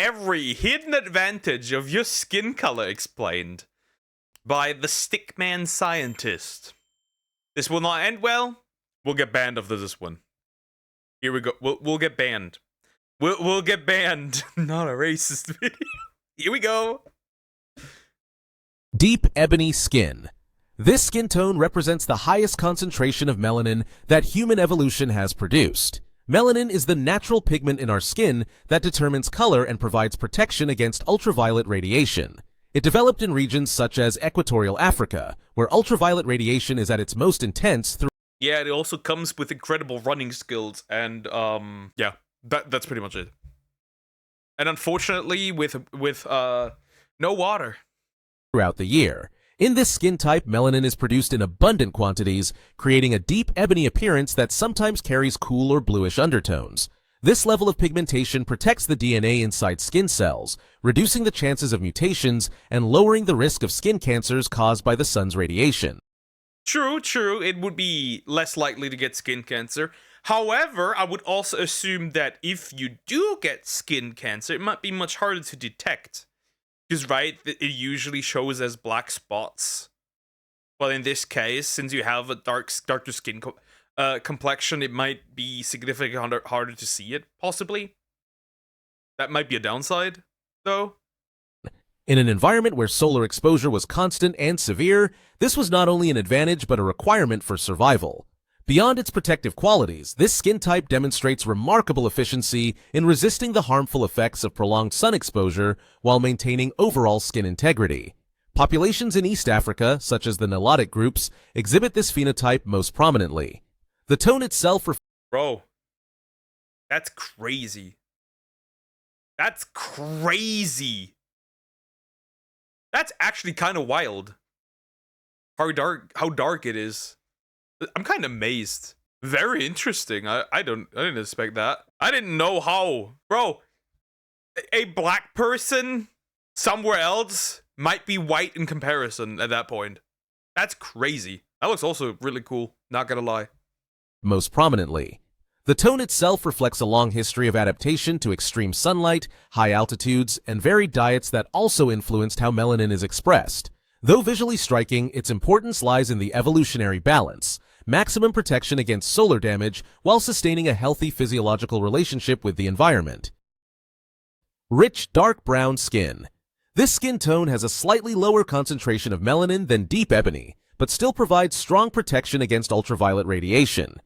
every hidden advantage of your skin color explained by the Stickman scientist. This will not end well. We'll get banned after this one. Here we go. We'll get banned. We'll get banned. Not a racist video. Here we go. Deep ebony skin. This skin tone represents the highest concentration of melanin that human evolution has produced. Melanin is the natural pigment in our skin that determines color and provides protection against ultraviolet radiation. It developed in regions such as equatorial Africa, where ultraviolet radiation is at its most intense. Yeah, it also comes with incredible running skills, and yeah, that's pretty much it. And unfortunately, with no water Throughout the year. In this skin type, melanin is produced in abundant quantities, creating a deep ebony appearance that sometimes carries cool or bluish undertones. This level of pigmentation protects the DNA inside skin cells, reducing the chances of mutations and lowering the risk of skin cancers caused by the sun's radiation. True, it would be less likely to get skin cancer. However, I would also assume that if you do get skin cancer, it might be much harder to detect. Because, right, it usually shows as black spots. Well, in this case, since you have a darker skin complexion, it might be significantly harder to see it, possibly. That might be a downside, though. In an environment where solar exposure was constant and severe, this was not only an advantage but a requirement for survival. Beyond its protective qualities, this skin type demonstrates remarkable efficiency in resisting the harmful effects of prolonged sun exposure while maintaining overall skin integrity. Populations in East Africa, such as the Nilotic groups, exhibit this phenotype most prominently. The tone itself Bro, that's crazy. That's crazy. That's actually kind of wild. How dark it is. I'm kind of amazed. Very interesting. I didn't expect that. I didn't know how. Bro, a black person somewhere else might be white in comparison at that point. That's crazy. That looks also really cool, not gonna lie. Most prominently. The tone itself reflects a long history of adaptation to extreme sunlight, high altitudes, and varied diets that also influenced how melanin is expressed. Though visually striking, its importance lies in the evolutionary balance, maximum protection against solar damage while sustaining a healthy physiological relationship with the environment. Rich, dark brown skin. This skin tone has a slightly lower concentration of melanin than deep ebony, but still provides strong protection against ultraviolet radiation.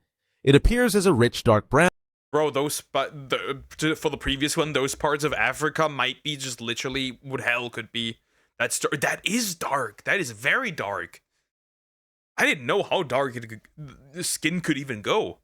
It appears as a rich, dark brown. Bro, for the previous one, those parts of Africa might be just literally what hell could be. That is dark. That is very dark. I didn't know how dark the skin could even go.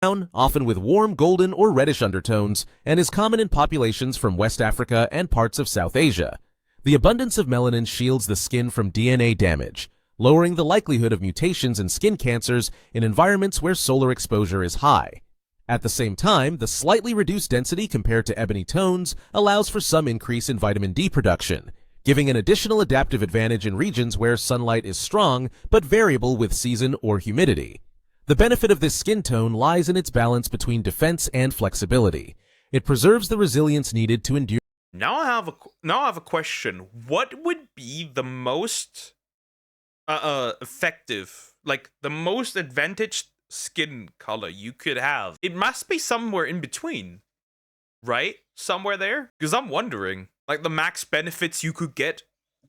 Often with warm golden or reddish undertones, and is common in populations from West Africa and parts of South Asia. The abundance of melanin shields the skin from DNA damage, lowering the likelihood of mutations and skin cancers in environments where solar exposure is high. At the same time, the slightly reduced density compared to ebony tones allows for some increase in vitamin D production, giving an additional adaptive advantage in regions where sunlight is strong but variable with season or humidity. The benefit of this skin tone lies in its balance between defense and flexibility. It preserves the resilience needed to endure. Now I have a question. What would be the most effective, like the most advantaged skin color you could have? It must be somewhere in between, right? Somewhere there? Because I'm wondering, like the max benefits you could get.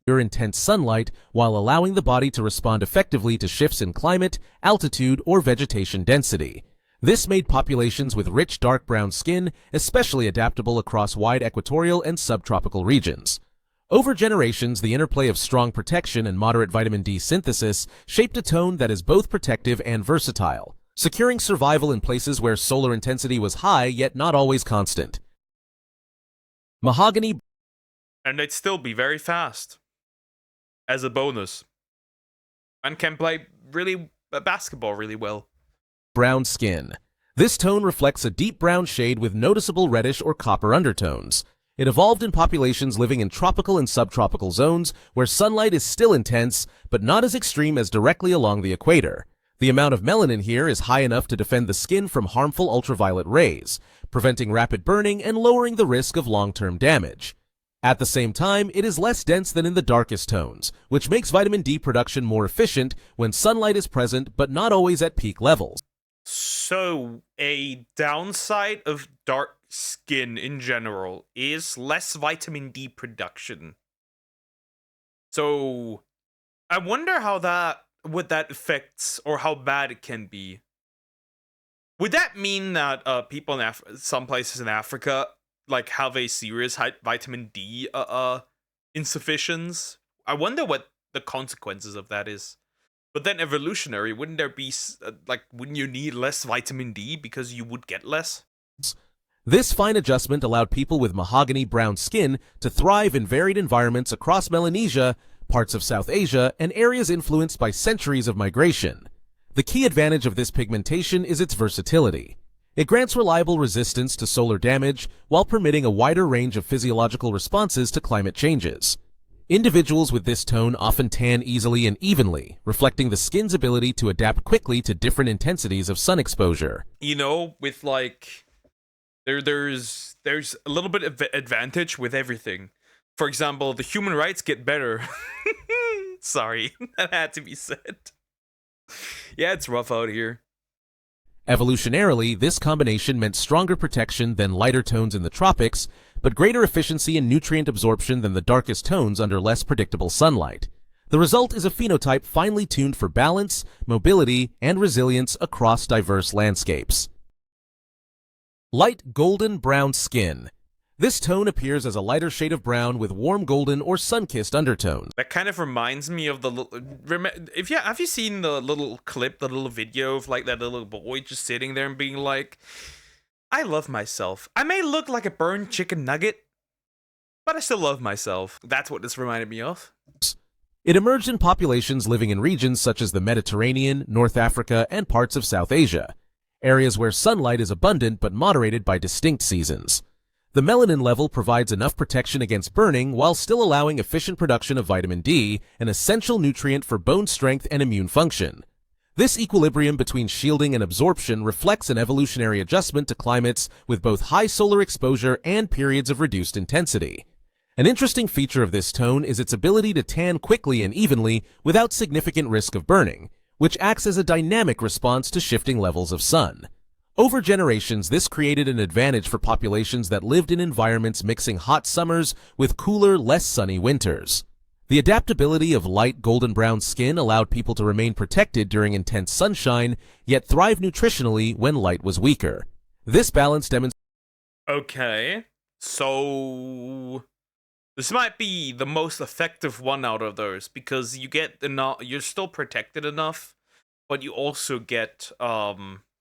Intense sunlight while allowing the body to respond effectively to shifts in climate, altitude, or vegetation density. This made populations with rich dark brown skin especially adaptable across wide equatorial and subtropical regions. Over generations, the interplay of strong protection and moderate vitamin D synthesis shaped a tone that is both protective and versatile, securing survival in places where solar intensity was high yet not always constant. Mahogany. And they'd still be very fast. As a bonus. And can play basketball really well. Brown skin. This tone reflects a deep brown shade with noticeable reddish or copper undertones. It evolved in populations living in tropical and subtropical zones where sunlight is still intense, but not as extreme as directly along the equator. The amount of melanin here is high enough to defend the skin from harmful ultraviolet rays, preventing rapid burning and lowering the risk of long-term damage. At the same time, it is less dense than in the darkest tones, which makes vitamin D production more efficient when sunlight is present but not always at peak levels. So, a downside of dark skin in general is less vitamin D production. So, I wonder how that affects or how bad it can be. Would that mean that people in some places in Africa like have a serious vitamin D insufficiency? I wonder what the consequences of that is. But then evolutionary, wouldn't there be wouldn't you need less vitamin D because you would get less? This fine adjustment allowed people with mahogany brown skin to thrive in varied environments across Melanesia, parts of South Asia, and areas influenced by centuries of migration. The key advantage of this pigmentation is its versatility. It grants reliable resistance to solar damage while permitting a wider range of physiological responses to climate changes. Individuals with this tone often tan easily and evenly, reflecting the skin's ability to adapt quickly to different intensities of sun exposure. You know, with there's a little bit of advantage with everything. For example, the human rights get better. Sorry, that had to be said. Yeah, it's rough out here. Evolutionarily, this combination meant stronger protection than lighter tones in the tropics, but greater efficiency in nutrient absorption than the darkest tones under less predictable sunlight. The result is a phenotype finely tuned for balance, mobility, and resilience across diverse landscapes. Light golden brown skin. This tone appears as a lighter shade of brown with warm golden or sun-kissed undertones. That kind of reminds me of have you seen the little clip, the little video of like that little boy just sitting there and being like, I love myself. I may look like a burned chicken nugget, but I still love myself. That's what this reminded me of. It emerged in populations living in regions such as the Mediterranean, North Africa, and parts of South Asia, areas where sunlight is abundant but moderated by distinct seasons. The melanin level provides enough protection against burning while still allowing efficient production of vitamin D, an essential nutrient for bone strength and immune function. This equilibrium between shielding and absorption reflects an evolutionary adjustment to climates with both high solar exposure and periods of reduced intensity. An interesting feature of this tone is its ability to tan quickly and evenly without significant risk of burning, which acts as a dynamic response to shifting levels of sun. Over generations, this created an advantage for populations that lived in environments mixing hot summers with cooler, less sunny winters. The adaptability of light golden brown skin allowed people to remain protected during intense sunshine, yet thrive nutritionally when light was weaker. This balance demonstrates. Okay, so this might be the most effective one out of those because you get you're still protected enough, but you also get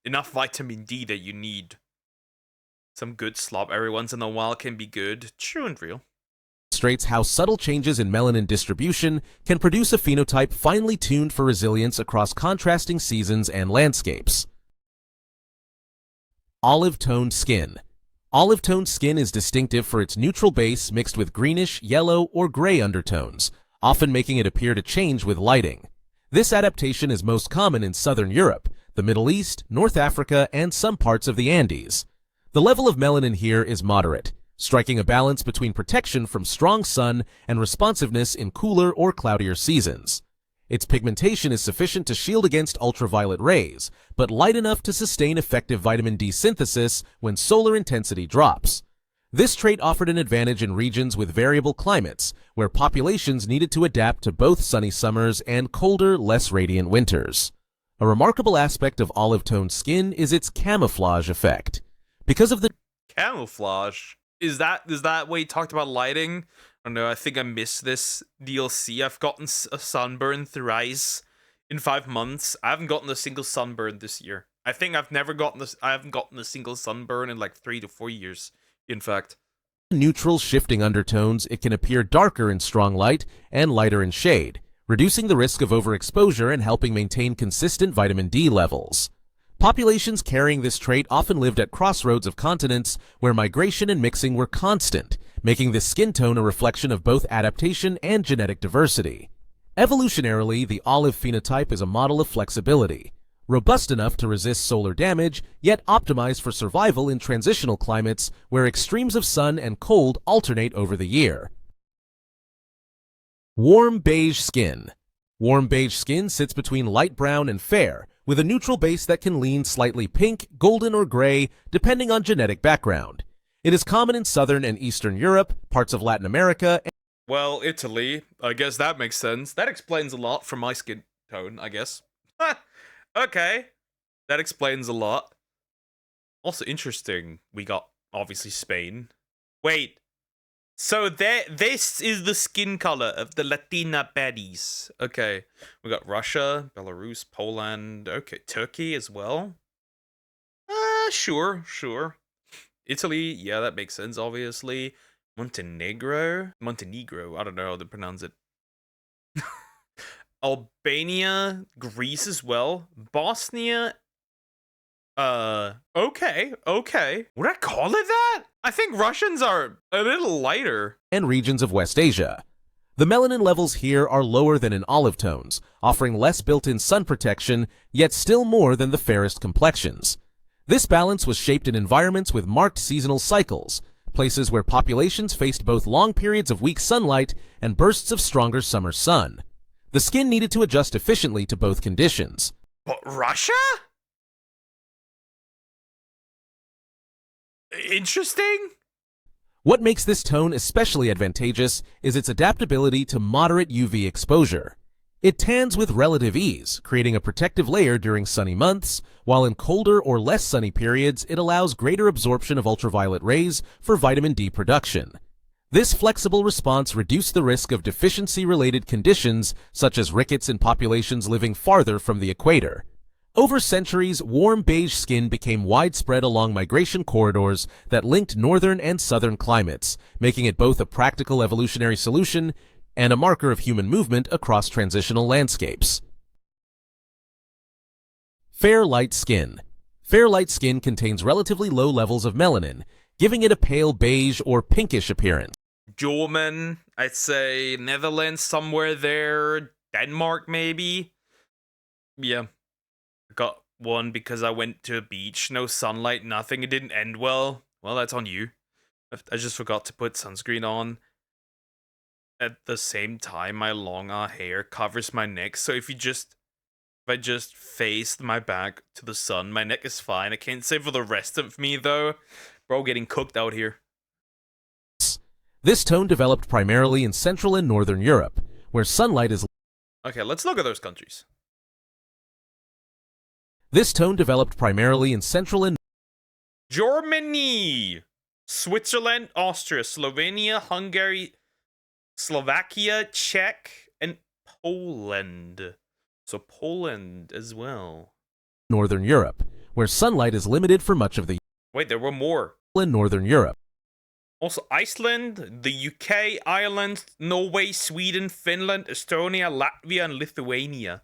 enough vitamin D that you need. Some good slop every once in a while can be good. True and real. Demonstrates how subtle changes in melanin distribution can produce a phenotype finely tuned for resilience across contrasting seasons and landscapes. Olive-toned skin. Olive-toned skin is distinctive for its neutral base mixed with greenish, yellow, or gray undertones, often making it appear to change with lighting. This adaptation is most common in southern Europe, the Middle East, North Africa, and some parts of the Andes. The level of melanin here is moderate, striking a balance between protection from strong sun and responsiveness in cooler or cloudier seasons. Its pigmentation is sufficient to shield against ultraviolet rays, but light enough to sustain effective vitamin D synthesis when solar intensity drops. This trait offered an advantage in regions with variable climates, where populations needed to adapt to both sunny summers and colder, less radiant winters. A remarkable aspect of olive-toned skin is its camouflage effect. Because of the camouflage, is that what you talked about lighting? I don't know, I think I missed this DLC. I've gotten a sunburn thrice in 5 months. I haven't gotten a single sunburn this year. I think I haven't gotten a single sunburn in like 3 to 4 years, in fact. Neutral shifting undertones, it can appear darker in strong light and lighter in shade, reducing the risk of overexposure and helping maintain consistent vitamin D levels. Populations carrying this trait often lived at crossroads of continents where migration and mixing were constant, making this skin tone a reflection of both adaptation and genetic diversity. Evolutionarily, the olive phenotype is a model of flexibility. robust enough to resist solar damage, yet optimized for survival in transitional climates where extremes of sun and cold alternate over the year. Warm beige skin. Warm beige skin sits between light brown and fair, with a neutral base that can lean slightly pink, golden, or gray, depending on genetic background. It is common in southern and eastern Europe, parts of Latin America, and Well, Italy. I guess that makes sense. That explains a lot from my skin tone, I guess. Okay. That explains a lot. Also interesting, we got, obviously, Spain. Wait. So this is the skin color of the Latina baddies. Okay. We got Russia, Belarus, Poland. Okay. Turkey as well. Sure. Italy, yeah, that makes sense, obviously. Montenegro, I don't know how to pronounce it. Albania, Greece as well. Bosnia, okay. Would I call it that? I think Russians are a little lighter. regions of West Asia. The melanin levels here are lower than in olive tones, offering less built-in sun protection, yet still more than the fairest complexions. This balance was shaped in environments with marked seasonal cycles, places where populations faced both long periods of weak sunlight and bursts of stronger summer sun. The skin needed to adjust efficiently to both conditions. But Russia? Interesting. What makes this tone especially advantageous is its adaptability to moderate UV exposure. It tans with relative ease, creating a protective layer during sunny months, while in colder or less sunny periods it allows greater absorption of ultraviolet rays for vitamin D production. This flexible response reduced the risk of deficiency-related conditions such as rickets in populations living farther from the equator. Over centuries, warm beige skin became widespread along migration corridors that linked northern and southern climates, making it both a practical evolutionary solution and a marker of human movement across transitional landscapes. Fair light skin. Fair light skin contains relatively low levels of melanin, giving it a pale beige or pinkish appearance. German, I'd say Netherlands, somewhere there. Denmark, maybe. Yeah. I got one because I went to a beach, no sunlight, nothing. It didn't end well. Well, that's on you. I just forgot to put sunscreen on. At the same time, my long hair covers my neck, so if I just faced my back to the sun, my neck is fine. I can't say for the rest of me, though. Bro, getting cooked out here. This tone developed primarily in Central and Northern Europe, where sunlight is... Okay, let's look at those countries. This tone developed primarily in Central and... Germany! Switzerland, Austria, Slovenia, Hungary, Slovakia, Czech, and Poland. So Poland as well. Northern Europe, where sunlight is limited for much of the... Wait, there were more. In Northern Europe. Also Iceland, the UK, Ireland, Norway, Sweden, Finland, Estonia, Latvia, and Lithuania.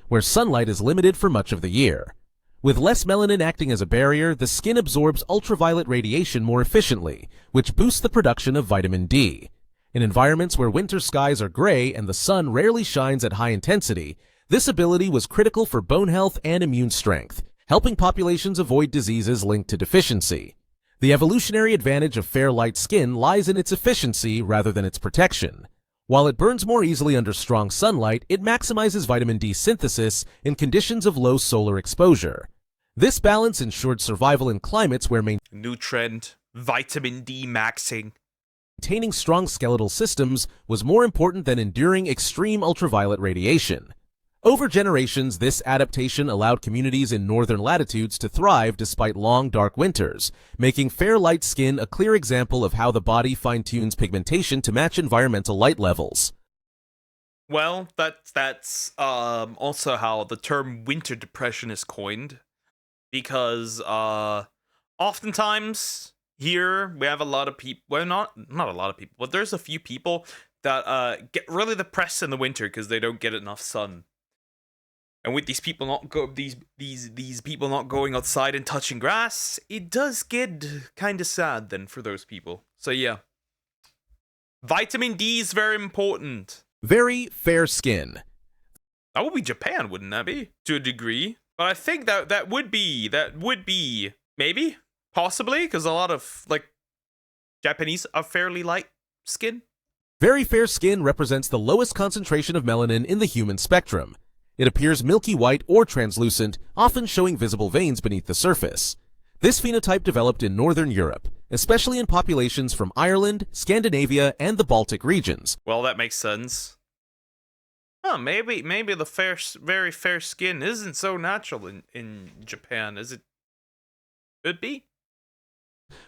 Where sunlight is limited for much of the year. With less melanin acting as a barrier, the skin absorbs ultraviolet radiation more efficiently, which boosts the production of vitamin D. In environments where winter skies are gray and the sun rarely shines at high intensity, this ability was critical for bone health and immune strength, helping populations avoid diseases linked to deficiency. The evolutionary advantage of fair light skin lies in its efficiency rather than its protection. While it burns more easily under strong sunlight, it maximizes vitamin D synthesis in conditions of low solar exposure. This balance ensured survival in climates where New trend, vitamin D maxing. Maintaining strong skeletal systems was more important than enduring extreme ultraviolet radiation. Over generations, this adaptation allowed communities in northern latitudes to thrive despite long, dark winters, making fair light skin a clear example of how the body fine-tunes pigmentation to match environmental light levels. Well, that's also how the term winter depression is coined, because oftentimes here we have a lot of people. Well, not a lot of people, but there's a few people that get really depressed in the winter because they don't get enough sun. And with these people these people not going outside and touching grass, it does get kind of sad then for those people. So yeah, vitamin D is very important. Very fair skin. That would be Japan, wouldn't that be? To a degree. But I think that would be maybe possibly because a lot of like Japanese are fairly light skin. Very fair skin represents the lowest concentration of melanin in the human spectrum. It appears milky white or translucent, often showing visible veins beneath the surface. This phenotype developed in Northern Europe, especially in populations from Ireland, Scandinavia, and the Baltic regions. Well, that makes sense. Huh, maybe the very fair skin isn't so natural in Japan, is it? Could be.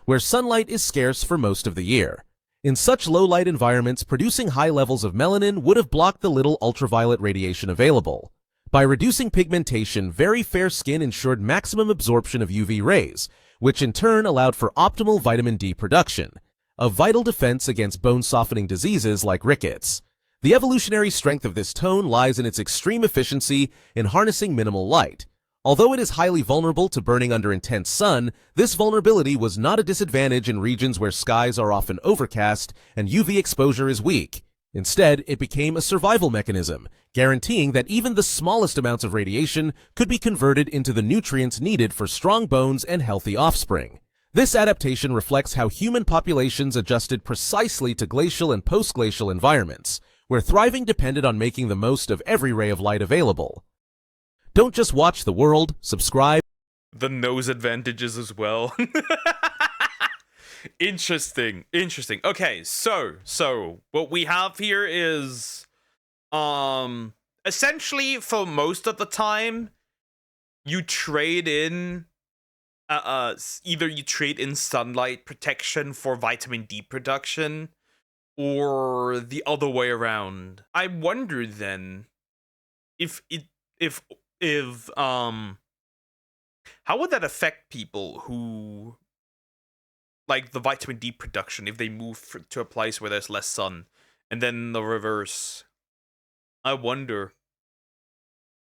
Where sunlight is scarce for most of the year. In such low-light environments, producing high levels of melanin would have blocked the little ultraviolet radiation available. By reducing pigmentation, very fair skin ensured maximum absorption of UV rays, which in turn allowed for optimal vitamin D production, a vital defense against bone-softening diseases like rickets. The evolutionary strength of this tone lies in its extreme efficiency in harnessing minimal light. Although it is highly vulnerable to burning under intense sun, this vulnerability was not a disadvantage in regions where skies are often overcast and UV exposure is weak. Instead, it became a survival mechanism, guaranteeing that even the smallest amounts of radiation could be converted into the nutrients needed for strong bones and healthy offspring. This adaptation reflects how human populations adjusted precisely to glacial and post-glacial environments, where thriving depended on making the most of every ray of light available. Don't just watch the world, subscribe. The nose advantages as well. Interesting. Okay, so what we have here is essentially for most of the time you trade in either you trade in sunlight protection for vitamin D production or the other way around. I wonder then if how would that affect people who like the vitamin D production if they move to a place where there's less sun, and then the reverse? I wonder,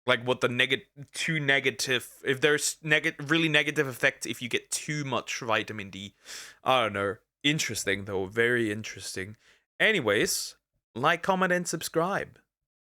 like, what the negative if there's really negative effects if you get too much vitamin D. I don't know. Interesting though, very interesting. Anyways, like, comment, and subscribe.